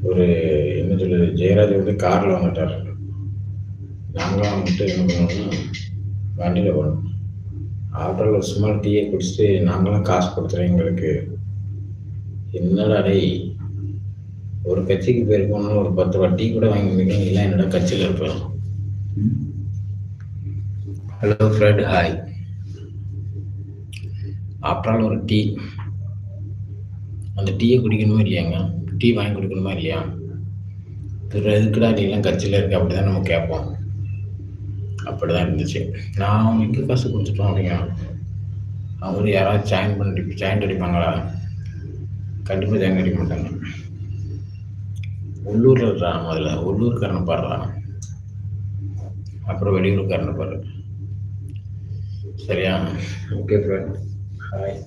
ஒரு என்ன சொல்றது, ஜெயராஜ் வந்து கார்ல வந்துட்டாரு. நாங்களாம் வந்துட்டு என்ன பண்ணோம்னா, வண்டியில போனோம். ஆட்டோல சும்மா டீய குடிச்சுட்டு நாங்களாம் காசு குடுத்துறோம் எங்களுக்கு. என்னடா டேய்! ஒரு கட்சிக்கு போயிருக்கோம்னா ஒரு 10 ரூபா டீ கூட வாங்கி குடிக்க நீலாம் என்னடா கட்சியில இருப்ப? ம். Hello Fred hi. After all ஒரு டீ. அந்த டீய குடிக்கணுமா இல்லையாங்க? டீ வாங்கி குடுக்கணுமா இல்லையா? பிறகு எதுக்குடா நீலாம் கட்சியில இருக்க? அப்படிதான் நம்ம கேட்போம். அப்படிதான் இருந்துச்சு. நான் எங்க காசு குடுத்துட்டோம் அப்படிங்கிறான். அவரு யாராவது ஜாயிண்ட் அடிப்பாங்களா? கண்டிப்பா ஜாயிண்ட் அடிக்க மாட்டாங்க. உள்ளூர்ல இருக்கிறான் முதல்ல. உள்ளூர்காரன பார்றா. அப்புறம் வெளியூர்காரன பாரு. சரியா? Okay friend. ஹாய்.